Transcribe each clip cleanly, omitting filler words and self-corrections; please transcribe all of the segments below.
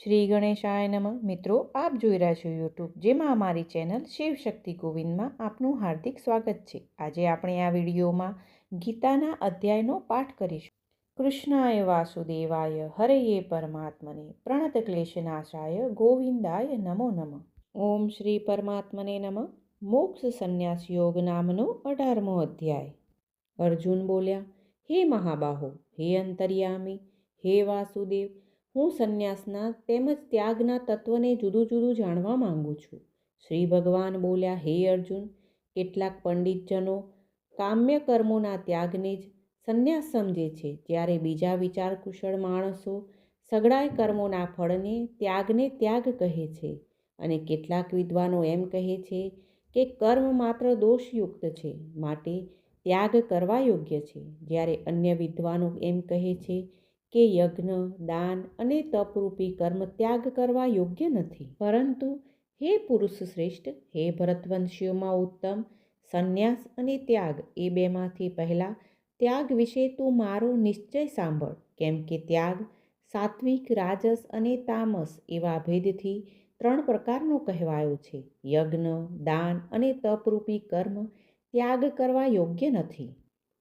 શ્રી ગણેશાય નમઃ. મિત્રો, આપ જોઈ રહ્યા છો યુટ્યુબ, જેમાં અમારી ચેનલ શિવશક્તિ ગોવિંદમાં આપનું હાર્દિક સ્વાગત છે. આજે આપણે આ વિડીયોમાં ગીતાના અધ્યાયનો પાઠ કરીશું. કૃષ્ણાય વાસુદેવાય હરયે પરમાત્મને પ્રણત ક્લેશનાશાય ગોવિંદાય નમો નમઃ. ઓમ શ્રી પરમાત્મને નમઃ. મોક્ષ સંન્યાસ યોગ નામનો 18મો અધ્યાય. અર્જુન બોલ્યા, હે મહાબાહો, હે અંતર્યામી, હે વાસુદેવ, હું સંન્યાસના તેમજ ત્યાગના તત્વને જુદું જુદું જાણવા માંગુ છું. શ્રી ભગવાન બોલ્યા, હે અર્જુન, કેટલાક પંડિતજનો કામ્ય કર્મોના ત્યાગને જ સંન્યાસ સમજે છે, જ્યારે બીજા વિચાર કુશળ માણસો સઘળાય કર્મોના ફળને ત્યાગ કહે છે. અને કેટલાક વિદ્વાનો એમ કહે છે કે કર્મ માત્ર દોષયુક્ત છે, માટે ત્યાગ કરવા યોગ્ય છે, જ્યારે અન્ય વિદ્વાનો એમ કહે છે કે યજ્ઞ, દાન અને તપરૂપી કર્મ ત્યાગ કરવા યોગ્ય નથી. પરંતુ હે પુરુષ શ્રેષ્ઠ, હે ભરતવંશીઓમાં ઉત્તમ, સંન્યાસ અને ત્યાગ એ બેમાંથી પહેલા ત્યાગ વિશે તું મારો નિશ્ચય સાંભળ. કેમ કે ત્યાગ સાત્વિક, રાજસ અને તામસ એવા ભેદથી 3 પ્રકારનો કહેવાયો છે. યજ્ઞ, દાન અને તપરૂપી કર્મ ત્યાગ કરવા યોગ્ય નથી,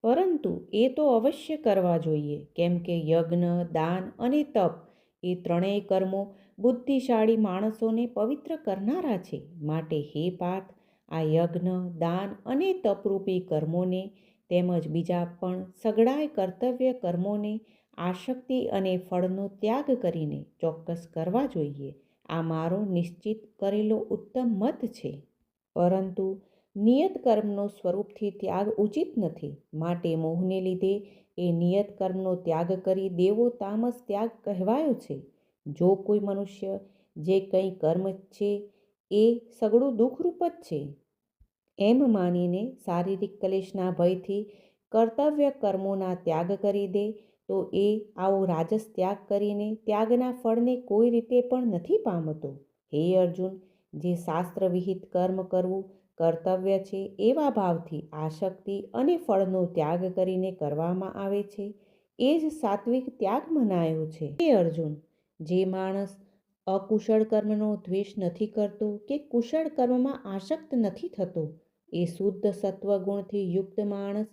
પરંતુ એ તો અવશ્ય કરવા જોઈએ. કેમ કે યજ્ઞ, દાન અને તપ એ ત્રણેય કર્મો બુદ્ધિશાળી માણસોને પવિત્ર કરનારા છે. માટે હે પાર્થ, આ યજ્ઞ, દાન અને તપરૂપી કર્મોને તેમજ બીજા પણ સઘળાય કર્તવ્ય કર્મોને આસક્તિ અને ફળનો ત્યાગ કરીને ચોક્કસ કરવા જોઈએ. આ મારો નિશ્ચિત કરેલો ઉત્તમ મત છે. પરંતુ નિયત કર્મનો સ્વરૂપથી ત્યાગ ઉચિત નથી, માટે મોહને લીધે એ નિયત કર્મનો ત્યાગ કરી દેવો તામસ ત્યાગ કહેવાયો છે. જો કોઈ મનુષ્ય જે કંઈ કર્મ છે એ સઘળું દુઃખરૂપ જ છે એમ માનીને શારીરિક ક્લેશના ભયથી કર્તવ્ય કર્મોના ત્યાગ કરી દે, તો એ આવો રાજસ ત્યાગ કરીને ત્યાગના ફળને કોઈ રીતે પણ નથી પામતો. હે અર્જુન, જે શાસ્ત્ર વિહિત કર્મ કરવું કર્તવ્ય છે એવા ભાવથી આસક્તિ અને ફળનો ત્યાગ કરીને કરવામાં આવે છે, એ જ સાત્વિક ત્યાગ મનાયો છે. હે અર્જુન, જે માણસ અકુશળ કર્મનો દ્વેષ નથી કરતો કે કુશળ કર્મમાં આસક્ત નથી થતો, એ શુદ્ધ સત્વગુણથી યુક્ત માણસ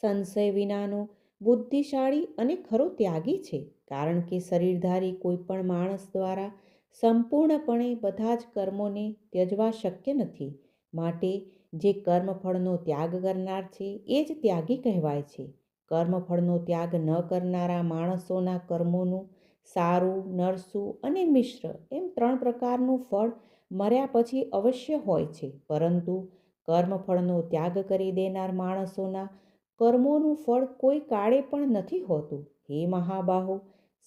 સંશય વિનાનો બુદ્ધિશાળી અને ખરો ત્યાગી છે. કારણ કે શરીરધારી કોઈ પણ માણસ દ્વારા સંપૂર્ણપણે બધા જ કર્મોને ત્યજવા શક્ય નથી. માટે જે કર્મફળનો ત્યાગ કરનાર છે એ જ ત્યાગી કહેવાય છે. કર્મફળનો ત્યાગ ન કરનારા માણસોના કર્મોનું સારું, નરસું અને મિશ્ર એમ 3 પ્રકારનું ફળ મર્યા પછી અવશ્ય હોય છે. પરંતુ કર્મફળનો ત્યાગ કરી દેનાર માણસોના કર્મોનું ફળ કોઈ કાળે પણ નથી હોતું. હે મહાબાહો,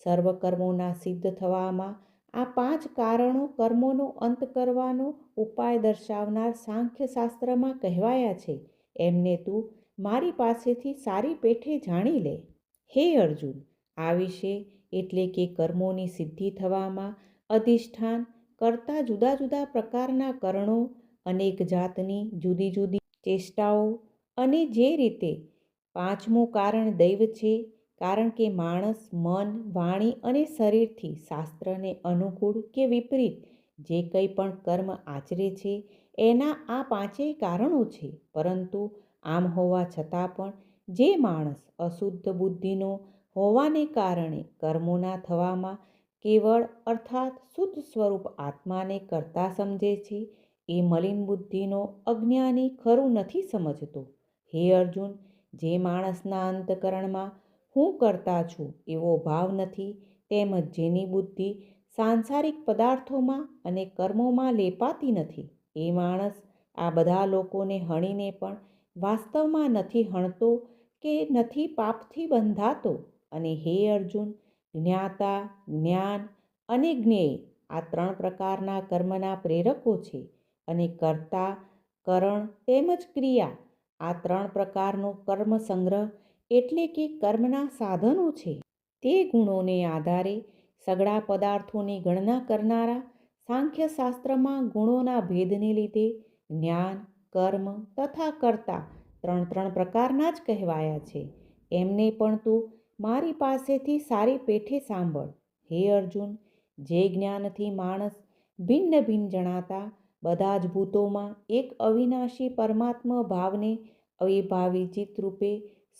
સર્વ કર્મોના સિદ્ધ થવામાં આ 5 કારણો કર્મોનો અંત કરવાનો ઉપાય દર્શાવનાર સાંખ્ય શાસ્ત્રમાં કહેવાયા છે. એમને તું મારી પાસેથી સારી પેઠે જાણી લે. હે અર્જુન, આ વિશે એટલે કે કર્મોની સિદ્ધિ થવામાં અધિષ્ઠાન કરતા જુદા જુદા પ્રકારના કરણો, અનેક જાતની જુદી જુદી ચેષ્ટાઓ અને જે રીતે 5મું કારણ દૈવ છે. કારણ કે માણસ મન, વાણી અને શરીરથી શાસ્ત્રને અનુકૂળ કે વિપરીત જે કંઈ પણ કર્મ આચરે છે એના આ 5 કારણો છે. પરંતુ આમ હોવા છતાં પણ જે માણસ અશુદ્ધ બુદ્ધિનો હોવાને કારણે કર્મોના થવામાં કેવળ અર્થાત શુદ્ધ સ્વરૂપ આત્માને કરતા સમજે છે, એ મલિન બુદ્ધિનો અજ્ઞાની ખરું નથી સમજતો. હે અર્જુન, જે માણસના અંતઃકરણમાં હું કરતા છું એવો ભાવ નથી, તેમજ જેની બુદ્ધિ સાંસારિક પદાર્થોમાં અને કર્મોમાં લેપાતી નથી, એ માણસ આ બધા લોકોને હણીને પણ વાસ્તવમાં નથી હણતો કે નથી પાપથી બંધાતો. અને હે અર્જુન, જ્ઞાતા, જ્ઞાન અને જ્ઞેય આ 3 પ્રકારના કર્મના પ્રેરકો છે. અને કર્તા, કરણ તેમજ ક્રિયા આ 3 પ્રકારનો કર્મ સંગ્રહ એટલે કે કર્મના સાધનો છે. તે ગુણોને આધારે સઘળા પદાર્થોની ગણના કરનારા સાંખ્ય શાસ્ત્રમાં ગુણોના ભેદને લીધે જ્ઞાન, કર્મ તથા કર્તા 3 પ્રકારના જ કહેવાયા છે. એમને પણ તું મારી પાસેથી સારી પેઠે સાંભળ. હે અર્જુન, જે જ્ઞાનથી માણસ ભિન્ન ભિન્ન જણાતા બધા જ ભૂતોમાં એક અવિનાશી પરમાત્મા ભાવને અવિભાવી ચિત્તરૂપે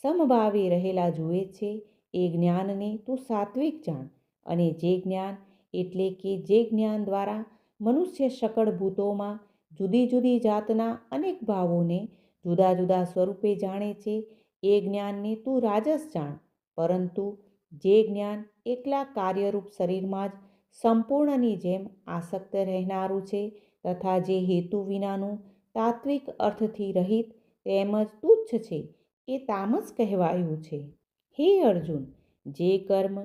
સમભાવે રહેલા જુએ છે, એ જ્ઞાનને તું સાત્વિક જાણ. અને જે જ્ઞાન એટલે કે જે જ્ઞાન દ્વારા મનુષ્ય સકળ ભૂતોમાં જુદી જુદી જાતના અનેક ભાવોને જુદા જુદા સ્વરૂપે જાણે છે, એ જ્ઞાનને તું રાજસ જાણ. પરંતુ જે જ્ઞાન એકલા કાર્યરૂપ શરીરમાં જ સંપૂર્ણની જેમ આસક્ત રહેનારું છે તથા જે હેતુ વિનાનું તાત્વિક અર્થથી રહિત તેમજ તુચ્છ છે, એ તામસ કહેવાયું છે. હે અર્જુન, જે કર્મ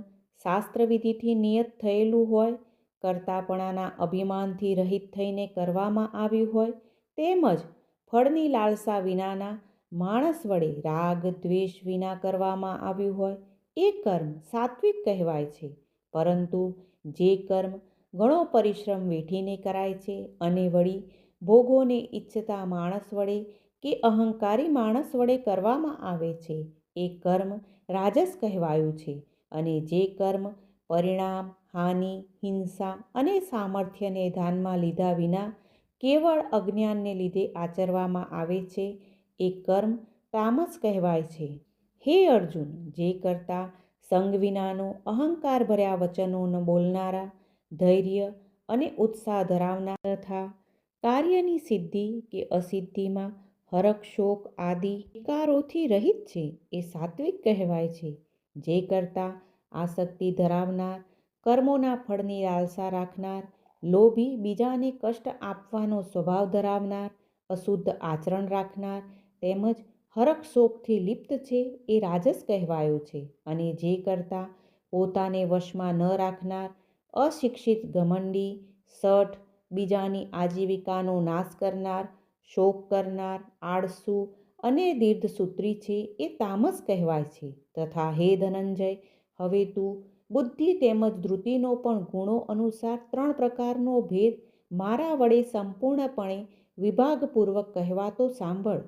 શાસ્ત્રવિધિથી નિયત થયેલું હોય, કર્તાપણાના અભિમાનથી રહિત થઈને કરવામાં આવ્યું હોય, તેમજ ફળની લાલસા વિનાના માણસ વડે રાગ દ્વેષ વિના કરવામાં આવ્યું હોય, એ કર્મ સાત્વિક કહેવાય છે. પરંતુ જે કર્મ ઘણો પરિશ્રમ વેઠીને કરાય છે અને વળી ભોગોને ઈચ્છતા માણસ વડે કે અહંકારી માણસ વડે કરવામાં આવે છે, એ કર્મ રાજસ કહેવાયું છે. અને જે કર્મ પરિણામ, હાનિ, હિંસા અને સામર્થ્યને ધ્યાનમાં લીધા વિના કેવળ અજ્ઞાનને લીધે આચરવામાં આવે છે, એ કર્મ તામસ કહેવાય છે. હે અર્જુન, જે કરતા સંગ વિનાનો અહંકાર ભર્યા વચનો ન બોલનારા, ધૈર્ય અને ઉત્સાહ ધરાવનાર તથા કાર્યની સિદ્ધિ કે અસિદ્ધિમાં હરખ શોક આદિ વિકારોથી રહિત છે, એ સાત્વિક કહેવાય છે. જે કરતા આસક્તિ ધરાવનાર, કર્મોના ફળની લાલસા રાખનાર, લોભી, બીજાને કષ્ટ આપવાનો સ્વભાવ ધરાવનાર, અશુદ્ધ આચરણ રાખનાર તેમજ હરખ શોકથી લિપ્ત છે, એ રાજસ કહેવાયો છે. અને જે કરતા પોતાને વશમાં ન રાખનાર, અશિક્ષિત, ઘમંડી, શઠ, બીજાની આજીવિકાનો નાશ કરનાર, શોક કરનાર, આળસુ અને દીર્ઘસૂત્રી છે, એ તામસ કહેવાય છે. તથા હે ધનંજય, હવે તું બુદ્ધિ તેમજ ધૃતિનો પણ ગુણો અનુસાર 3 પ્રકારનો ભેદ મારા વડે સંપૂર્ણપણે વિભાગપૂર્વક કહેવાતો સાંભળ.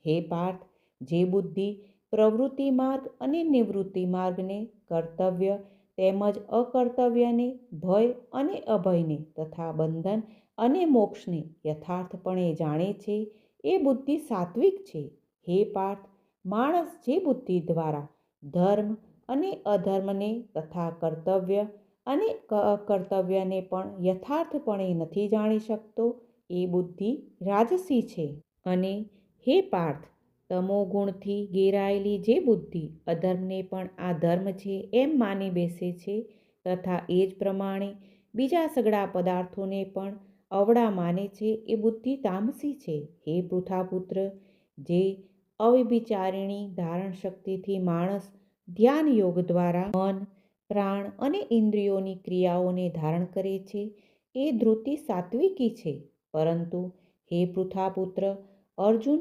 હે પાર્થ, જે બુદ્ધિ પ્રવૃત્તિ માર્ગ અને નિવૃત્તિ માર્ગને, કર્તવ્ય તેમજ અકર્તવ્યને, ભય અને અભયને તથા બંધન અને મોક્ષને યથાર્થપણે જાણે છે, એ બુદ્ધિ સાત્વિક છે. હે પાર્થ, માણસ જે બુદ્ધિ દ્વારા ધર્મ અને અધર્મને તથા કર્તવ્ય અને અકર્તવ્યને પણ યથાર્થપણે નથી જાણી શકતો, એ બુદ્ધિ રાજસી છે. અને હે પાર્થ, તમોગુણથી ઘેરાયેલી જે બુદ્ધિ અધર્મને પણ આ ધર્મ છે એમ માની બેસે છે તથા એ જ પ્રમાણે બીજા સઘળા પદાર્થોને પણ અવળા માને છે, એ બુદ્ધિ તામસી છે. હે પૃથાપુત્ર, જે અવ્યભિચારિણી ધારણ શક્તિથી માણસ ધ્યાન યોગ દ્વારા મન, પ્રાણ અને ઇન્દ્રિયોની ક્રિયાઓને ધારણ કરે છે, એ ધૃતિ સાત્વિકી છે. પરંતુ હે પૃથાપુત્ર અર્જુન,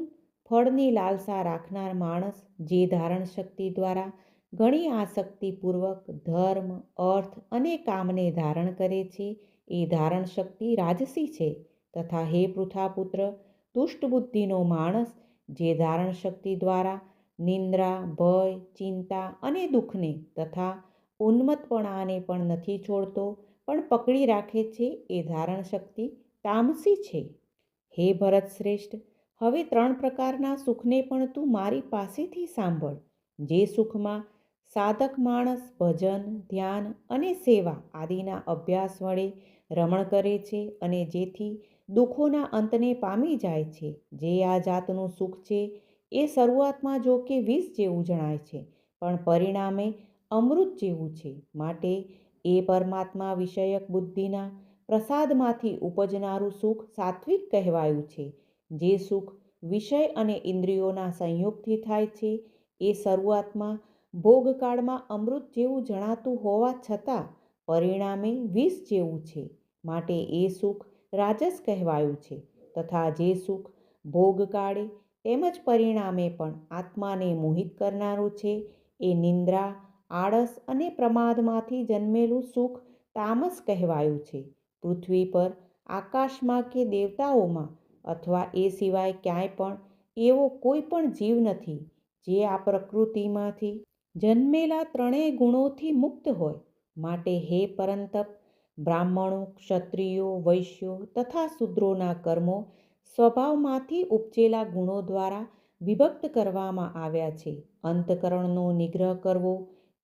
ફળની લાલસા રાખનાર માણસ જે ધારણ શક્તિ દ્વારા ઘણી આસક્તિપૂર્વક ધર્મ, અર્થ અને કામને ધારણ કરે છે, એ ધારણ શક્તિ રાજસી છે. તથા હે પૃથાપુત્ર, દુષ્ટ બુદ્ધિનો માણસ જે ધારણ શક્તિ દ્વારા નિંદ્રા, ભય, ચિંતા અને દુઃખને તથા ઉન્મત્તપણાને પણ નથી છોડતો પણ પકડી રાખે છે, એ ધારણ શક્તિ તામસી છે. હે ભરત શ્રેષ્ઠ, હવે 3 પ્રકારના સુખને પણ તું મારી પાસેથી સાંભળ. જે સુખમાં સાધક માણસ ભજન, ધ્યાન અને સેવા આદિના અભ્યાસ વડે રમણ કરે છે અને જેથી દુઃખોના અંતને પામી જાય છે, જે આ જાતનું સુખ છે, એ શરૂઆતમાં જો કે વિષ જેવું જણાય છે, પણ પરિણામે અમૃત જેવું છે. માટે એ પરમાત્મા વિષયક બુદ્ધિના પ્રસાદમાંથી ઉપજનારું સુખ સાત્વિક કહેવાયું છે. જે સુખ વિષય અને ઇન્દ્રિયોના સંયોગથી થાય છે, એ શરૂઆતમાં ભોગકાળમાં અમૃત જેવું જણાતું હોવા છતાં પરિણામે વિષ જેવું છે. માટે એ સુખ રાજસ કહેવાયું છે. તથા જે સુખ ભોગકાળે તેમજ પરિણામે પણ આત્માને મોહિત કરનારું છે, એ નિંદ્રા, આળસ અને પ્રમાદમાંથી જન્મેલું સુખ તામસ કહેવાયું છે. પૃથ્વી પર, આકાશમાં કે દેવતાઓમાં અથવા એ સિવાય ક્યાંય પણ એવો કોઈ પણ જીવ નથી જે આ પ્રકૃતિમાંથી જન્મેલા 3 ગુણોથી મુક્ત હોય. માટે હે પરંતપ, બ્રાહ્મણો, ક્ષત્રિયો, વૈશ્યો તથા શૂદ્રોના કર્મો સ્વભાવમાંથી ઉપજેલા ગુણો દ્વારા વિભક્ત કરવામાં આવ્યા છે. અંતઃકરણનો નિગ્રહ કરવો,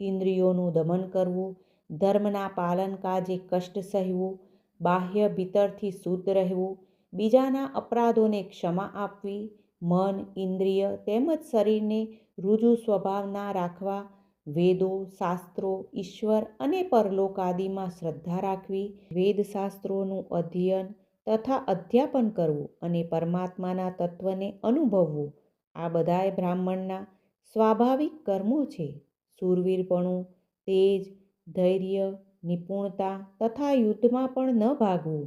ઇન્દ્રિયોનું દમન કરવું, ધર્મના પાલન કાજે કષ્ટ સહેવું, બાહ્ય ભીતરથી શુદ્ધ રહેવું, બીજાના અપરાધોને ક્ષમા આપવી, મન, ઇન્દ્રિય તેમજ શરીરને ઋજુ સ્વભાવના રાખવા, વેદો, શાસ્ત્રો, ઈશ્વર અને પરલોક આદિમાં શ્રદ્ધા રાખવી, વેદશાસ્ત્રોનું અધ્યયન તથા અધ્યાપન કરવું અને પરમાત્માના તત્વને અનુભવવું, આ બધાય બ્રાહ્મણના સ્વાભાવિક કર્મો છે. શૂરવીરપણું, તેજ, ધૈર્ય, નિપુણતા તથા યુદ્ધમાં પણ ન ભાગવું,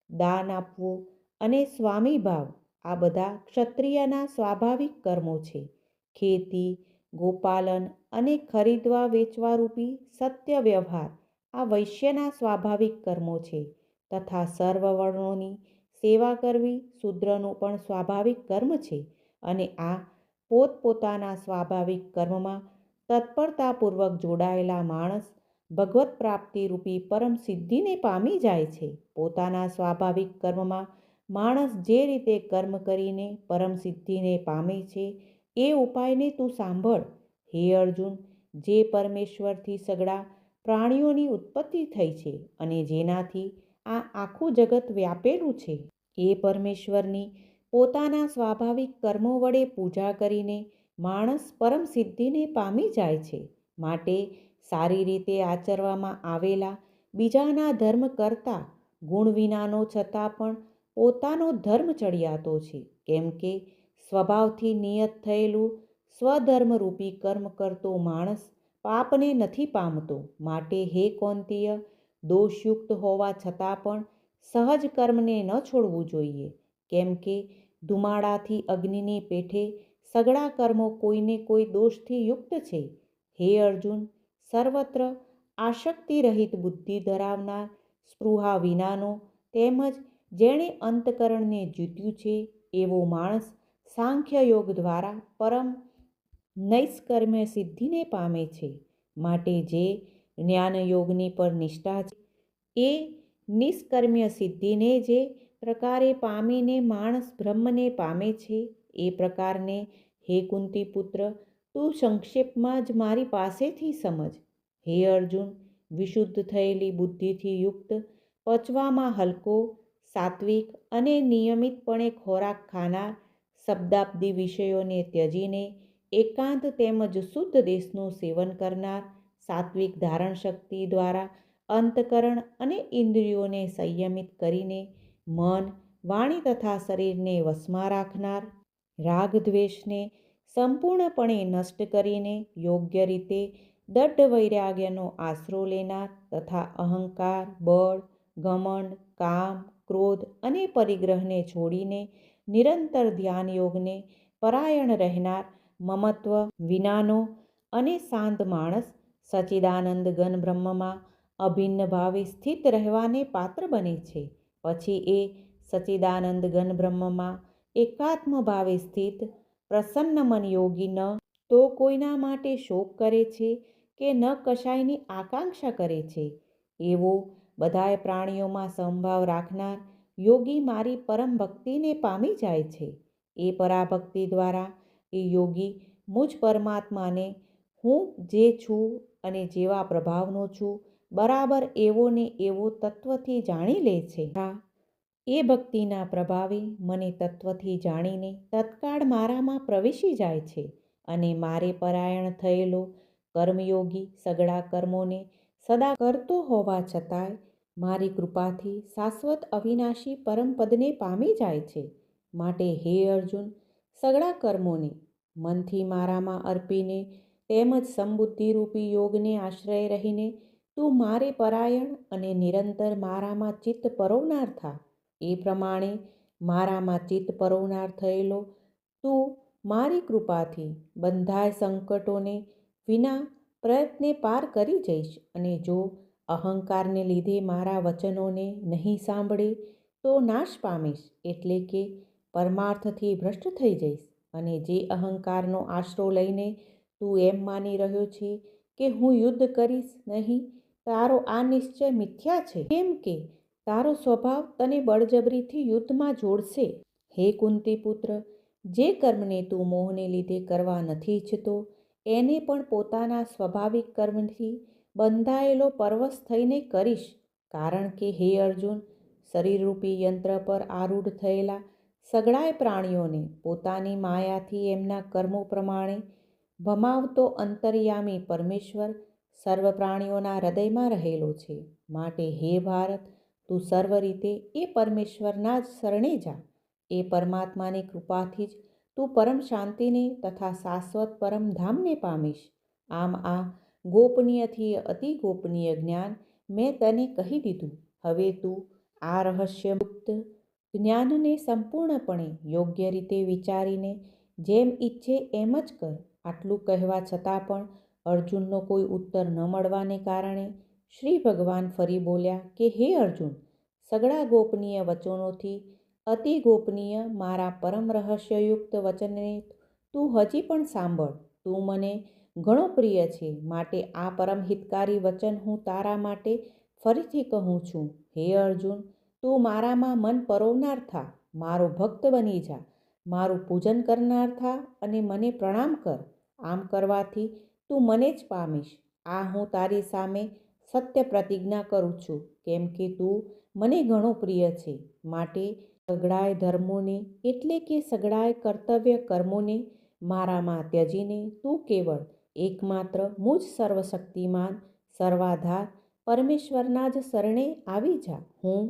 દાન આપવું અને સ્વામીભાવ, આ બધા ક્ષત્રિયના સ્વાભાવિક કર્મો છે. ખેતી, ગોપાલન અને ખરીદવા વેચવા રૂપી સત્ય વ્યવહાર, આ વૈશ્યના સ્વાભાવિક કર્મો છે. તથા સર્વ વર્ણોની સેવા કરવી શૂદ્રનું પણ સ્વાભાવિક કર્મ છે. અને આ પોતપોતાના સ્વાભાવિક કર્મમાં તત્પરતાપૂર્વક જોડાયેલા માણસ ભગવત પ્રાપ્તિ રૂપી પરમ સિદ્ધિને પામી જાય છે. પોતાના સ્વાભાવિક કર્મમાં માણસ જે રીતે કર્મ કરીને પરમ સિદ્ધિને પામે છે એ ઉપાયને તું સાંભળ. હે અર્જુન, જે પરમેશ્વરથી સગળા પ્રાણીઓની ઉત્પત્તિ થઈ છે અને જેનાથી આ આખું જગત વ્યાપેલું છે, એ પરમેશ્વરની પોતાના સ્વાભાવિક કર્મો વડે પૂજા કરીને માણસ પરમ સિદ્ધિને પામી જાય છે. માટે સારી રીતે આચરવામાં આવેલા બીજાના ધર્મ કરતાં ગુણ વિનાનો છતાં પણ પોતાનો ધર્મ ચડિયાતો છે. કેમ કે સ્વભાવથી નિયત થયેલું સ્વધર્મરૂપી કર્મ કરતો માણસ પાપને નથી પામતો. માટે હે કૌંતેય, દોષયુક્ત હોવા છતાં પણ સહજ કર્મને ન છોડવું જોઈએ. કેમ કે ધુમાડાથી અગ્નિની પેઠે સગળા કર્મો કોઈને કોઈ દોષથી યુક્ત છે. હે અર્જુન, સર્વત્ર આસક્તિ રહિત બુદ્ધિ ધરાવનાર, સ્પૃહા વિનાનો તેમજ જેણે અંતકરણને જીત્યું છે એવો માણસ સાંખ્ય યોગ દ્વારા પરમ નૈષ્કર્મ્ય સિદ્ધિને પામે છે. માટે જે જ્ઞાનયોગની પર નિષ્ઠા છે એ નિષ્કર્મ્ય સિદ્ધિને જે પ્રકારે પામીને માણસ બ્રહ્મને પામે છે એ પ્રકારને હે કુંતીપુત્ર, તું સંક્ષેપમાં જ મારી પાસેથી સમજ. હે અર્જુન, વિશુદ્ધ થયેલી બુદ્ધિથી યુક્ત, પચવામાં હલકો, સાત્વિક અને નિયમિતપણે ખોરાક ખાનાર, શબ્દાબ્દી વિષયોને ત્યજીને એકાંત તેમજ શુદ્ધ દેશનું સેવન કરનાર, સાત્વિક ધારણ શક્તિ દ્વારા અંતકરણ અને ઇન્દ્રિયોને સંયમિત કરીને મન, વાણી તથા શરીરને વશમાં રાખનાર, રાગ દ્વેષને સંપૂર્ણપણે નષ્ટ કરીને યોગ્ય રીતે દઢ વૈરાગ્યનો આશરો લેનાર તથા અહંકાર, બળ, ઘમંડ, કામ, ક્રોધ અને પરિગ્રહને છોડીને નિરંતર ધ્યાન યોગને પરાયણ રહેનાર, મમત્વ વિનાનો અને શાંત માણસ સચ્ચિદાનંદ ઘન બ્રહ્મમાં અભિન્ન ભાવે સ્થિત રહેવાને પાત્ર બને છે. પછી એ સચ્ચિદાનંદ ઘન બ્રહ્મમાં એકાત્મ ભાવે સ્થિત પ્રસન્ન મન યોગી ન તો કોઈના માટે શોક કરે છે કે ન કશાયની આકાંક્ષા કરે છે એવો બધાય પ્રાણીઓમાં સમભાવ રાખનાર યોગી મારી પરમ ભક્તિને પામી જાય છે. એ પરાભક્તિ દ્વારા એ યોગી મુજ પરમાત્માને હું જે છું અને જેવા પ્રભાવનો છું બરાબર એવો ને એવો તત્વથી જાણી લે છે. એ ભક્તિના પ્રભાવે મને તત્વથી જાણીને તત્કાળ મારામાં પ્રવેશી જાય છે. અને મારે પરાયણ થયેલો કર્મયોગી સગળા કર્મોને સદા કરતો હોવા છતાંય મારી કૃપાથી શાશ્વત અવિનાશી પરમપદને પામી જાય છે. માટે હે અર્જુન, સગળા કર્મોને મનથી મારામાં અર્પીને તેમજ સમબુદ્ધિરૂપી યોગને આશ્રય રહીને તું મારે પરાયણ અને નિરંતર મારામાં ચિત્ત પરોવનાર થા. એ પ્રમાણે મારામાં ચિત્ત પરોવનાર થયેલો તું મારી કૃપાથી બંધાય સંકટોને વિના પ્રયત્ને પાર કરી જઈશ. અને જો અહંકારને લીધે મારા વચનોને નહીં સાંભળે તો નાશ પામીશ, એટલે કે પરમાર્થથી ભ્રષ્ટ થઈ જઈશ. અને જે અહંકારનો આશરો લઈને તું એમ માની રહ્યો છે કે હું યુદ્ધ કરીશ નહીં તારો આ નિશ્ચય મિથ્યા છે, કેમ કે તારો સ્વભાવ તને બળજબરીથી યુદ્ધમાં જોડશે. હે કુંતી પુત્ર, જે કર્મને તું મોહને લીધે કરવા નથી ઈચ્છતો એને પણ પોતાના સ્વાભાવિક કર્મથી બંધાયેલો પરવશ થઈને કરીશ. કારણ કે હે અર્જુન, શરીરરૂપી યંત્ર પર આરૂઢ થયેલા સઘળાય પ્રાણીઓને પોતાની માયાથી એમના કર્મો પ્રમાણે ભમાવતો અંતર્યામી પરમેશ્વર સર્વ પ્રાણીઓના હૃદયમાં રહેલો છે. માટે હે ભારત, તું સર્વ રીતે એ પરમેશ્વરના જ શરણે જા. એ પરમાત્માની કૃપાથી જ તું પરમ શાંતિને તથા શાશ્વત પરમધામને પામીશ. આમ આ ગોપનીયથી અતિ ગોપનીય જ્ઞાન મેં તને કહી દીધું. હવે તું આ રહસ્યયુક્ત જ્ઞાનને સંપૂર્ણપણે યોગ્ય રીતે વિચારીને જેમ ઈચ્છે એમ જ કર. આટલું કહેવા છતાં પણ અર્જુનનો કોઈ ઉત્તર ન મળવાને કારણે શ્રી ભગવાન ફરી બોલ્યા કે હે અર્જુન, સઘળા ગોપનીય વચનોથી અતિ ગોપનીય મારા પરમ રહસ્યયુક્ત વચનને તું હજી પણ સાંભળ. તું મને ઘણો પ્રિય છે, માટે આ પરમ હિતકારી વચન હું તારા માટે ફરીથી કહું છું. હે અર્જુન, તું મારામાં મન પરોવનાર થા, મારો ભક્ત બની જા, મારું પૂજન કરનાર થા અને મને પ્રણામ કર. આમ કરવાથી તું મને જ પામીશ. આ હું તારી સામે સત્ય પ્રતિજ્ઞા કરું છું, કેમ કે તું મને ઘણો પ્રિય છે. માટે સઘળાય ધર્મોને એટલે કે સઘળાય કર્તવ્ય કર્મોને મારામાં ત્યજીને તું કેવળ એકમાત્ર મુજ સર્વશક્તિમાન સર્વાધાર પરમેશ્વરના જ શરણે આવી જા. હું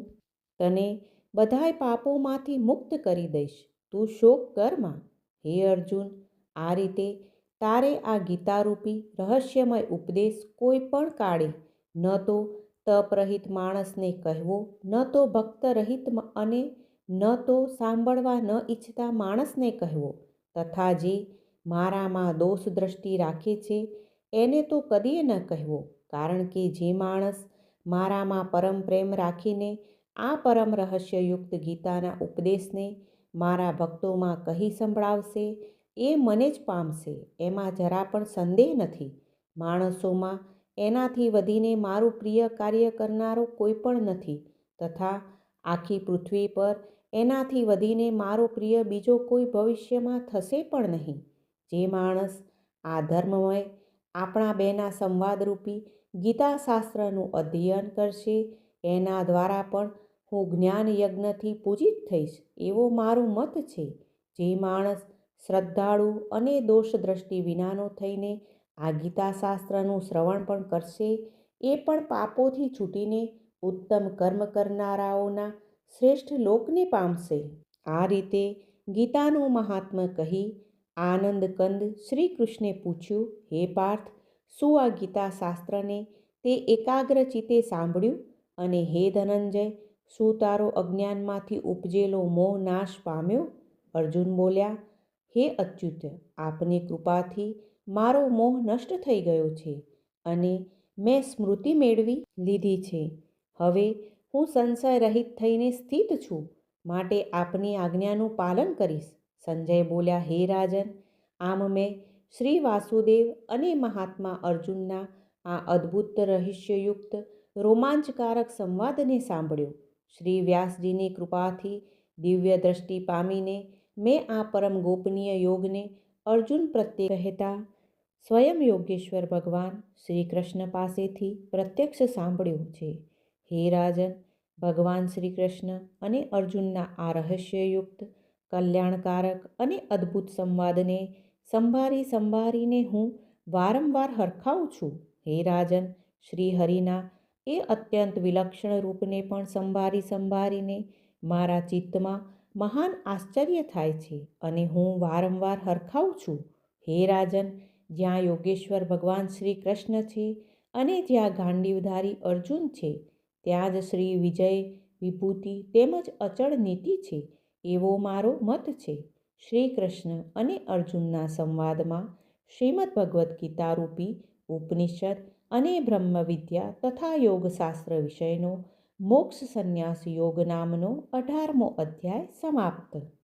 તને બધાય પાપોમાંથી મુક્ત કરી દઈશ. તું શોક કરમાં. હે અર્જુન, આ રીતે તારે આ ગીતારૂપી રહસ્યમય ઉપદેશ કોઈ પણ કાળે ન તો તપરહિત માણસને કહેવો, ન તો ભક્ત રહિત અને ન તો સાંભળવા ન ઈચ્છતા માણસને કહેવો, તથા જે મારામાં દોષ દ્રષ્ટિ રાખે છે એને તો કદીએ ન કહેવો. કારણ કે જે માણસ મારામાં પરમ પ્રેમ રાખીને આ પરમ રહસ્યયુક્ત ગીતાના ઉપદેશને મારા ભક્તોમાં કહી સંભળાવશે એ મને જ પામશે, એમાં જરા પણ સંદેહ નથી. માણસોમાં એનાથી વધીને મારું પ્રિય કાર્ય કરનારો કોઈ પણ નથી, તથા આખી પૃથ્વી પર એનાથી વધીને મારો પ્રિય બીજો કોઈ ભવિષ્યમાં થશે પણ નહીં. જે માણસ આ ધર્મમય આપણા બેના સંવાદરૂપી ગીતાશાસ્ત્રનું અધ્યયન કરશે એના દ્વારા પણ હું જ્ઞાન યજ્ઞથી પૂજિત થઈશ એવો મારો મત છે. જે માણસ શ્રદ્ધાળુ અને દોષ દ્રષ્ટિ વિનાનો થઈને આ ગીતાશાસ્ત્રનું શ્રવણ પણ કરશે એ પણ પાપોથી છૂટીને ઉત્તમ કર્મ કરનારાઓના શ્રેષ્ઠ લોકને પામશે. આ રીતે ગીતાનું મહાત્મ્ય કહી આનંદ કંદ શ્રી કૃષ્ણે પૂછ્યું, હે પાર્થ, શું આ ગીતાશાસ્ત્રને તે એકાગ્ર ચિત્તે સાંભળ્યું? અને હે ધનંજય, શું તારો અજ્ઞાનમાંથી ઉપજેલો મોહ નાશ પામ્યો? અર્જુન બોલ્યા, હે અચ્યુત, આપની કૃપાથી મારો મોહ નષ્ટ થઈ ગયો છે અને મેં સ્મૃતિ મેળવી લીધી છે. હવે હું સંશય રહિત થઈને સ્થિત છું, માટે આપની આજ્ઞાનું પાલન કરીશ. સંજય બોલ્યા, હે રાજન, આમ મેં શ્રી વાસુદેવ અને મહાત્મા અર્જુનના આ અદ્ભુત રહસ્યયુક્ત રોમાંચકારક સંવાદને સાંભળ્યો. શ્રી વ્યાસજીની કૃપાથી દિવ્ય દ્રષ્ટિ પામીને મેં આ પરમ ગોપનીય યોગને અર્જુન પ્રત્યે કહેતા સ્વયં યોગેશ્વર ભગવાન શ્રી કૃષ્ણ પાસેથી પ્રત્યક્ષ સાંભળ્યું છે. હે રાજન, ભગવાન શ્રી કૃષ્ણ અને અર્જુનના આ રહસ્યયુક્ત કલ્યાણકારક અને અદ્ભુત સંવાદને સંભાળીને હું વારંવાર હરખાઉં છું. હે રાજન, શ્રી હરિના એ અત્યંત વિલક્ષણ રૂપને પણ સંભાળીને મારા ચિત્તમાં મહાન આશ્ચર્ય થાય છે અને હું વારંવાર હરખાઉં છું. હે રાજન, જ્યાં યોગેશ્વર ભગવાન શ્રી કૃષ્ણ છે અને જ્યાં ગાંડીવધારી અર્જુન છે, ત્યાં જ શ્રી વિજય વિભૂતિ તેમજ અચળ નીતિ છે એવો મારો મત છે. શ્રી કૃષ્ણ અને અર્જુનના સંવાદમાં શ્રીમદ્ ભગવદ્ ગીતા રૂપી ઉપનિષદ અને બ્રહ્મ વિદ્યા તથા યોગશાસ્ત્ર વિષયનો મોક્ષ સંન્યાસ યોગ નામનો 18મો અધ્યાય સમાપ્ત.